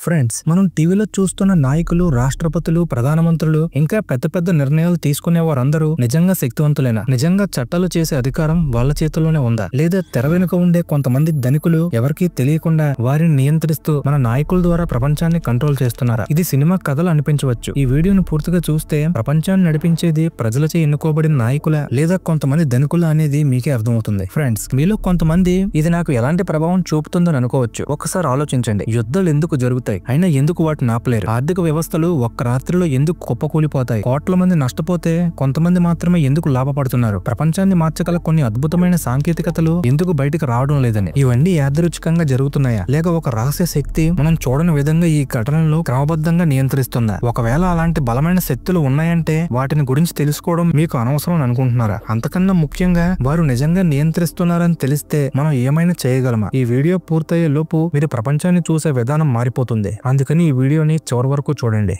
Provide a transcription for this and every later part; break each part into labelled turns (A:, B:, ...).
A: Friends, మనం టీవీలో చూస్తున్న నాయకులు, రాష్ట్రపతులు, ప్రధానమంత్రులు ఇంకా పెద్ద పెద్ద నిర్ణయాలు తీసుకునే వారందరూ నిజంగా శక్తివంతులేనా? నిజంగా చట్టాలు చేసే అధికారం వాళ్ళ చేతుల్లోనే ఉందా? లేదా తెర వెనుక ఉండే కొంతమంది ధనికులు ఎవరికీ తెలియకుండా వారిని నియంత్రిస్తూ మన నాయకుల ద్వారా ప్రపంచాన్ని కంట్రోల్ చేస్తున్నారా? ఇది సినిమా కథలు అనిపించవచ్చు. ఈ వీడియోను పూర్తిగా చూస్తే ప్రపంచాన్ని నడిపించేది ప్రజలచే ఎన్నుకోబడిన నాయకుల లేదా కొంతమంది ధనికుల అనేది మీకే అర్థమవుతుంది. ఫ్రెండ్స్, మీలో కొంతమంది ఇది నాకు ఎలాంటి ప్రభావం చూపుతుందని అనుకోవచ్చు. ఒక్కసారి ఆలోచించండి. యుద్ధాలు ఎందుకు జరుగుతాయి? అయినా ఎందుకు వాటిని ఆపలేరు? ఆర్థిక వ్యవస్థలు ఒక్క రాత్రిలో ఎందుకు కుప్పకూలిపోతాయి? కోట్ల మంది నష్టపోతే కొంతమంది మాత్రమే ఎందుకు లాభపడుతున్నారు? ప్రపంచాన్ని మార్చగల కొన్ని అద్భుతమైన సాంకేతికతలు ఎందుకు బయటకు రావడం లేదని? ఇవన్నీ యాదృచ్ఛికంగా జరుగుతున్నాయా, లేక ఒక రహస్య శక్తి మనం చూడని విధంగా ఈ ఘటనలను క్రమబద్ధంగా నియంత్రిస్తుందా? ఒకవేళ అలాంటి బలమైన శక్తులు ఉన్నాయంటే వాటిని గురించి తెలుసుకోవడం మీకు అనవసరం అనుకుంటున్నారా? అంతకన్నా ముఖ్యంగా వారు నిజంగా నియంత్రిస్తున్నారని తెలిస్తే మనం ఏమైనా చేయగలమా? ఈ వీడియో పూర్తయ్యే లోపు మీరు ప్రపంచాన్ని చూసే విధానం మారిపోతుంది. అందుకని ఈ వీడియోని చివరి వరకు చూడండి.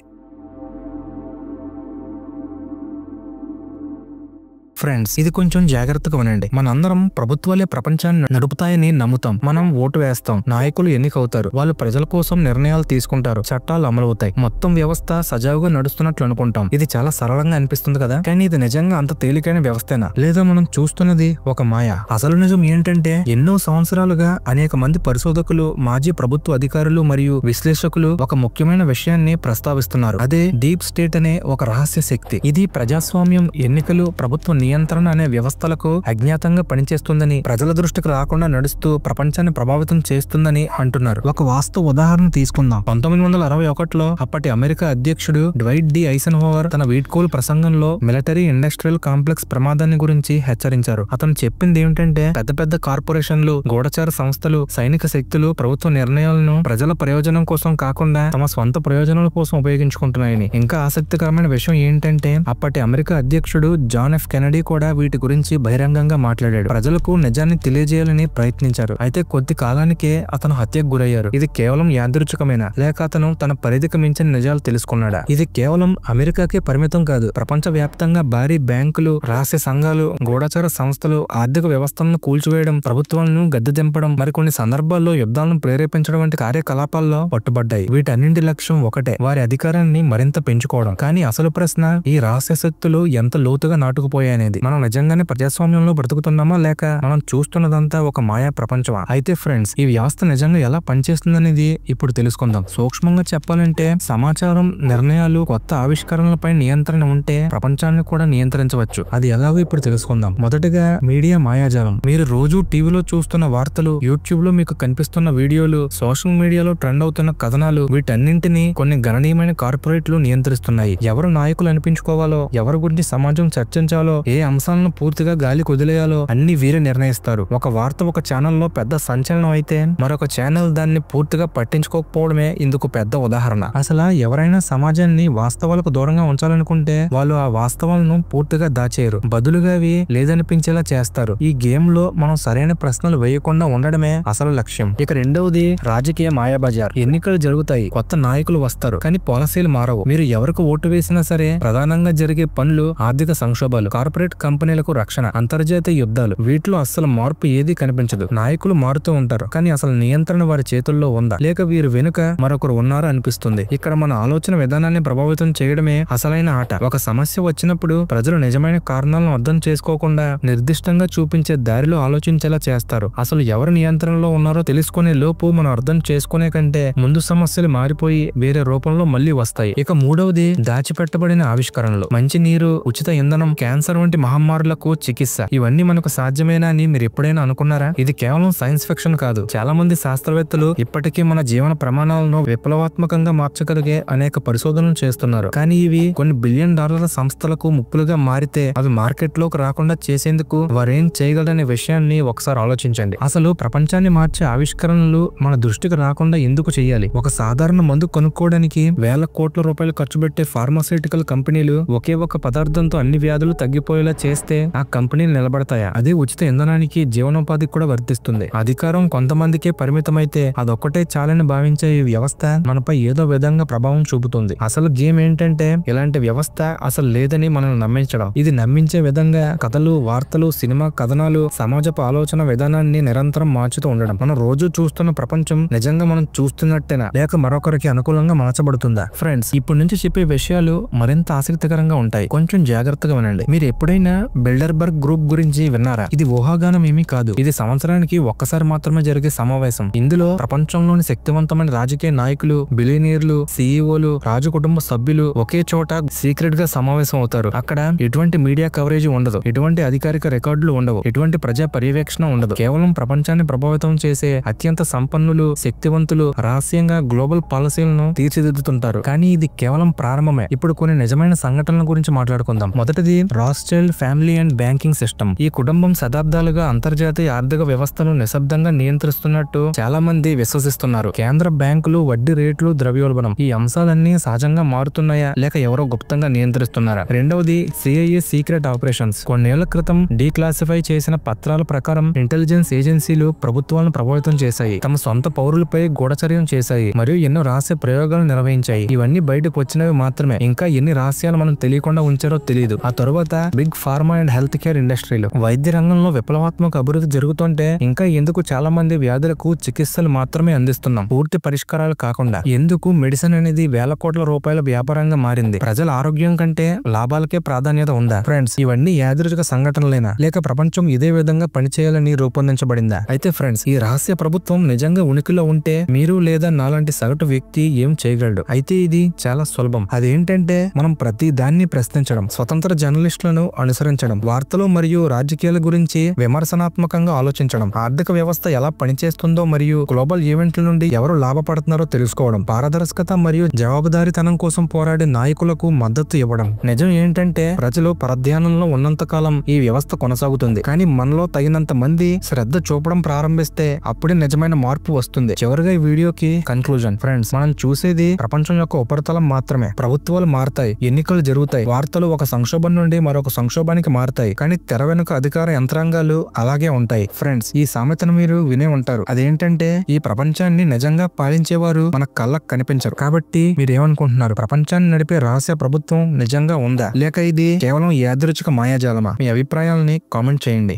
A: ఫ్రెండ్స్, ఇది కొంచెం జాగ్రత్తగా వినండి. మనందరం ప్రభుత్వాలే ప్రపంచాన్ని నడుపుతాయని నమ్ముతాం. మనం ఓటు వేస్తాం, నాయకులు ఎన్నికవుతారు, వాళ్ళు ప్రజల కోసం నిర్ణయాలు తీసుకుంటారు, చట్టాలు అమలవుతాయి, మొత్తం వ్యవస్థ సజావుగా నడుస్తున్నట్లు అనుకుంటాం. ఇది చాలా సరళంగా అనిపిస్తుంది కదా, కానీ ఇది నిజంగా అంత తేలికైన వ్యవస్థేనా? లేదా మనం చూస్తున్నది ఒక మాయ? అసలు నిజం ఏంటంటే ఎన్నో సంవత్సరాలుగా అనేక మంది పరిశోధకులు, మాజీ ప్రభుత్వ అధికారులు మరియు విశ్లేషకులు ఒక ముఖ్యమైన విషయాన్ని ప్రస్తావిస్తున్నారు. అదే డీప్ స్టేట్ అనే ఒక రహస్య శక్తి. ఇది ప్రజాస్వామ్యం, ఎన్నికలు, ప్రభుత్వ నియంత్రణ అనే వ్యవస్థలకు అజ్ఞాతంగా పనిచేస్తుందని, ప్రజల దృష్టికి రాకుండా నడుస్తూ ప్రపంచాన్ని ప్రభావితం చేస్తుందని అంటున్నారు. ఒక వాస్తవ ఉదాహరణ తీసుకుందాం. 1961లో అప్పటి అమెరికా అధ్యక్షుడు డ్వైట్ డి ఐసెన్హోవర్ తన వీడ్కోలు ప్రసంగంలో మిలిటరీ ఇండస్ట్రియల్ కాంప్లెక్స్ ప్రమాదాన్ని గురించి హెచ్చరించారు. అతను చెప్పింది ఏమిటంటే పెద్ద పెద్ద కార్పొరేషన్లు, గూఢచార సంస్థలు, సైనిక శక్తులు ప్రభుత్వ నిర్ణయాలను ప్రజల ప్రయోజనం కోసం కాకుండా తమ స్వంత ప్రయోజనాల కోసం ఉపయోగించుకుంటున్నాయని. ఇంకా ఆసక్తికరమైన విషయం ఏంటంటే అప్పటి అమెరికా అధ్యక్షుడు జాన్ ఎఫ్ కెనడీ కూడా వీటి గురించి బహిరంగంగా మాట్లాడాడు. ప్రజలకు నిజాన్ని తెలియజేయాలని ప్రయత్నించారు. అయితే కొద్ది కాలానికే అతను హత్యకు గురయ్యారు. ఇది కేవలం యాదృచ్ఛికమేనా, లేక అతను తన పరిధికి మించిన నిజాలు తెలుసుకున్నాడా? ఇది కేవలం అమెరికాకే పరిమితం కాదు. ప్రపంచ వ్యాప్తంగా భారీ బ్యాంకులు, రహస్య సంఘాలు, గూఢచార సంస్థలు ఆర్థిక వ్యవస్థలను కూల్చివేయడం, ప్రభుత్వాలను గద్దె దింపడం, మరికొన్ని సందర్భాల్లో యుద్ధాలను ప్రేరేపించడం వంటి కార్యకలాపాల్లో పట్టుబడ్డాయి. వీటన్నింటి లక్ష్యం ఒకటే, వారి అధికారాన్ని మరింత పెంచుకోవడం. కానీ అసలు ప్రశ్న, ఈ రహస్య శక్తులు ఎంత లోతుగా నాటుకుపోయాయనేది. మనం నిజంగానే ప్రజాస్వామ్యంలో బ్రతుకుతున్నామా, లేక మనం చూస్తున్నదంతా ఒక మాయా ప్రపంచమా? అయితే ఫ్రెండ్స్, ఈ వ్యవస్థ నిజంగా ఎలా పనిచేస్తుందనేది ఇప్పుడు తెలుసుకుందాం. సూక్ష్మంగా చెప్పాలంటే సమాచారం, నిర్ణయాలు, కొత్త ఆవిష్కరణలపై నియంత్రణ ఉంటే ప్రపంచాన్ని కూడా నియంత్రించవచ్చు. అది ఎలాగో ఇప్పుడు తెలుసుకుందాం. మొదటగా మీడియా మాయాజాలం. మీరు రోజు టీవీలో చూస్తున్న వార్తలు, యూట్యూబ్ లో మీకు కనిపిస్తున్న వీడియోలు, సోషల్ మీడియాలో ట్రెండ్ అవుతున్న కథనాలు, వీటన్నింటినీ కొన్ని గణనీయమైన కార్పొరేట్లు నియంత్రిస్తున్నాయి. ఎవరు నాయకులు అనిపించుకోవాలో, ఎవరి గురించి సమాజం చర్చించాలో, ఏ అంశాలను పూర్తిగా గాలి కుదిలేయాలో అన్ని వీరే నిర్ణయిస్తారు. ఒక వార్త ఒక ఛానల్లో పెద్ద సంచలనం అయితే మరొక ఛానల్ దాన్ని పూర్తిగా పట్టించుకోకపోవడమే ఇందుకు పెద్ద ఉదాహరణ. అసలు ఎవరైనా సమాజాన్ని వాస్తవాలకు దూరంగా ఉంచాలనుకుంటే వాళ్ళు ఆ వాస్తవాలను పూర్తిగా దాచేయరు, బదులుగా అవి లేదనిపించేలా చేస్తారు. ఈ గేమ్ లో మనం సరైన ప్రశ్నలు వేయకుండా ఉండడమే అసలు లక్ష్యం. ఇక రెండవది రాజకీయ మాయాబజార్. ఎన్నికలు జరుగుతాయి, కొత్త నాయకులు వస్తారు, కానీ పాలసీలు మారవు. మీరు ఎవరికి ఓటు వేసినా సరే ప్రధానంగా జరిగే పనులు ఆర్థిక సంక్షోభాలు, కార్పొరేట్ కంపెనీలకు రక్షణ, అంతర్జాతీయ యుద్ధాలు. వీటిలో అస్సలు మార్పు ఏదీ కనిపించదు. నాయకులు మారుతూ ఉంటారు, కానీ అసలు నియంత్రణ వారి చేతుల్లో ఉందా, లేక వీరు వెనుక మరొకరు ఉన్నారా అనిపిస్తుంది. ఇక్కడ మన ఆలోచన విధానాన్ని ప్రభావితం చేయడమే అసలైన ఆట. ఒక సమస్య వచ్చినప్పుడు ప్రజలు నిజమైన కారణాలను అర్థం చేసుకోకుండా నిర్దిష్టంగా చూపించే దారిలో ఆలోచించేలా చేస్తారు. అసలు ఎవరు నియంత్రణలో ఉన్నారో తెలుసుకునే లోపు మనం అర్థం చేసుకునే కంటే ముందు సమస్యలు మారిపోయి వేరే రూపంలో మళ్లీ వస్తాయి. ఇక మూడవది దాచిపెట్టబడిన ఆవిష్కరణలు. మంచి నీరు, ఉచిత ఇంధనం, క్యాన్సర్ వంటి మహమ్మారులకు చికిత్స. ఇవన్నీ మనకు సాధ్యమేనా అని మీరు ఎప్పుడైనా అనుకున్నారా? ఇది కేవలం సైన్స్ ఫిక్షన్ కాదు. చాలా మంది శాస్త్రవేత్తలు ఇప్పటికీ మన జీవన ప్రమాణాలను విప్లవాత్మకంగా మార్చగలిగే అనేక పరిశోధనలు చేస్తున్నారు. కానీ ఇవి కొన్ని $1 బిలియన్ సంస్థలకు ముప్పులుగా మారితే అవి మార్కెట్ లోకి రాకుండా చేసేందుకు వారేం చేయగలరనే విషయాన్ని ఒకసారి ఆలోచించండి. అసలు ప్రపంచాన్ని మార్చే ఆవిష్కరణలు మన దృష్టికి రాకుండా ఎందుకు చేయాలి? ఒక సాధారణ మందు కొనుక్కోవడానికి వేల కోట్ల రూపాయలు ఖర్చు పెట్టే ఫార్మాస్యూటికల్ కంపెనీలు ఒకే ఒక పదార్థంతో అన్ని వ్యాధులు తగ్గిపోయేలా ఇలా చేస్తే ఆ కంపెనీలు నిలబడతాయా? అదే ఉచిత ఇంధనానికి జీవనోపాధికి కూడా వర్తిస్తుంది. అధికారం కొంతమందికే పరిమితమైతే అదొక్కటే చాలని భావించే ఈ వ్యవస్థ మనపై ఏదో విధంగా ప్రభావం చూపుతుంది. అసలు గేమ్ ఏంటంటే ఇలాంటి వ్యవస్థ అసలు లేదని మనం నమ్మించడం. ఇది నమ్మించే విధంగా కథలు, వార్తలు, సినిమా కథనాలు సమాజపు ఆలోచన విధానాన్ని నిరంతరం మార్చుతూ ఉండడం. మనం రోజు చూస్తున్న ప్రపంచం నిజంగా మనం చూస్తున్నట్టేనా లేక మరొకరికి అనుకూలంగా మార్చబడుతుందా? ఫ్రెండ్స్, ఇప్పటి నుంచి చెప్పే విషయాలు మరింత ఆసక్తికరంగా ఉంటాయి. కొంచెం జాగ్రత్తగా వినండి. మీరు ఎప్పుడైనా బిల్డర్బర్గ్ గ్రూప్ గురించి విన్నారా? ఇది ఊహాగానం ఏమీ కాదు. ఇది సంవత్సరానికి ఒక్కసారి మాత్రమే జరిగే సమావేశం. ఇందులో ప్రపంచంలోని శక్తివంతమైన రాజకీయ నాయకులు, బిలియనీర్లు, సీఈఓలు, రాజు కుటుంబ సభ్యులు ఒకే చోట సీక్రెట్ గా సమావేశం అవుతారు. అక్కడ ఎటువంటి మీడియా కవరేజ్ ఉండదు, ఎటువంటి అధికారిక రికార్డులు ఉండవు, ఎటువంటి ప్రజా పర్యవేక్షణ ఉండదు. కేవలం ప్రపంచాన్ని ప్రభావితం చేసే అత్యంత సంపన్నులు, శక్తివంతులు రహస్యంగా గ్లోబల్ పాలసీలను తీర్చిదిద్దుతుంటారు. కానీ ఇది కేవలం ప్రారంభమే. ఇప్పుడు కొన్ని నిజమైన సంఘటనల గురించి మాట్లాడుకుందాం. మొదటిది రాత్స్చైల్డ్ ఫ్యామిలీ అండ్ బ్యాంకింగ్ సిస్టమ్. ఈ కుటుంబం శతాబ్దాలుగా అంతర్జాతీయ ఆర్థిక వ్యవస్థను నిశ్శబ్దంగా నియంత్రిస్తున్నట్టు చాలా మంది విశ్వసిస్తున్నారు. కేంద్ర బ్యాంకులు, వడ్డీ రేట్లు, ద్రవ్యోల్బణం ఈ అంశాలన్నీ సహజంగా మారుతున్నాయా లేక ఎవరో గుప్తంగా నియంత్రిస్తున్నారా? రెండవది సిఐఏ సీక్రెట్ ఆపరేషన్స్. కొన్నేళ్ల క్రితం డీక్లాసిఫై చేసిన పత్రాల ప్రకారం ఇంటెలిజెన్స్ ఏజెన్సీలు ప్రభుత్వాలను ప్రభావితం చేశాయి, తమ సొంత పౌరులపై గూఢచర్యం చేశాయి మరియు ఎన్నో రహస్య ప్రయోగాలు నిర్వహించాయి. ఇవన్నీ బయటకు వచ్చినవి మాత్రమే. ఇంకా ఎన్ని రహస్యాలు మనం తెలియకుండా ఉంచారో తెలియదు. ఆ తరువాత big pharma and health care ఇండస్ట్రీలు. వైద్య రంగంలో విప్లవాత్మక అభివృద్ధి జరుగుతుంటే ఇంకా ఎందుకు చాలా మంది వ్యాధులకు చికిత్సలు మాత్రమే అందిస్తున్నాం, పూర్తి పరిష్కారాలు కాకుండా? ఎందుకు మెడిసిన్ అనేది వేల కోట్ల రూపాయల వ్యాపారంగా మారింది? ప్రజల ఆరోగ్యం కంటే లాభాలకే ప్రాధాన్యత ఉందా? ఫ్రెండ్స్, ఇవన్నీ యాదృచ్ఛిక సంఘటనలేనా లేక ప్రపంచం ఇదే విధంగా పనిచేయాలని రూపొందించబడిందా? అయితే ఫ్రెండ్స్, ఈ రహస్య ప్రభుత్వం నిజంగా ఉనికిలో ఉంటే మీరు లేదా నాలాంటి సగటు వ్యక్తి ఏం చేయగలడు? అయితే ఇది చాలా సులభం. అదేంటంటే మనం ప్రతి దాన్ని ప్రశ్నించడం, స్వతంత్ర జర్నలిస్టులను అనుసరించడం, వార్తలు మరియు రాజకీయాల గురించి విమర్శనాత్మకంగా ఆలోచించడం, ఆర్థిక వ్యవస్థ ఎలా పనిచేస్తుందో మరియు గ్లోబల్ ఈవెంట్ల నుండి ఎవరు లాభపడుతున్నారో తెలుసుకోవడం, పారదర్శకత మరియు జవాబుదారీతనం కోసం పోరాడే నాయకులకు మద్దతు ఇవ్వడం. నిజం ఏంటంటే ప్రజలు పరధ్యానంలో ఉన్నంత కాలం ఈ వ్యవస్థ కొనసాగుతుంది. కానీ మనలో తగినంత మంది శ్రద్ధ చూపడం ప్రారంభిస్తే అప్పుడే నిజమైన మార్పు వస్తుంది. చివరిగా ఈ వీడియోకి కన్క్లూజన్. ఫ్రెండ్స్, మనం చూసేది ప్రపంచం యొక్క ఉపరితలం మాత్రమే. ప్రభుత్వాలు మారుతాయి, ఎన్నికలు జరుగుతాయి, వార్తలు ఒక సంక్షోభం నుండి మరొక సంక్షోభానికి మారుతాయి, కానీ తెర వెనుక అధికార యంత్రాంగాలు అలాగే ఉంటాయి. ఫ్రెండ్స్, ఈ సామెతను మీరు వినే ఉంటారు. అదేంటంటే ఈ ప్రపంచాన్ని నిజంగా పాలించేవారు మన కళ్ళకు కనిపించరు. కాబట్టి మీరేమనుకుంటున్నారు? ప్రపంచాన్ని నడిపే రహస్య ప్రభుత్వం నిజంగా ఉందా లేక ఇది కేవలం యాదృచ్ఛిక మాయాజాలమా? మీ అభిప్రాయాలని కామెంట్ చేయండి.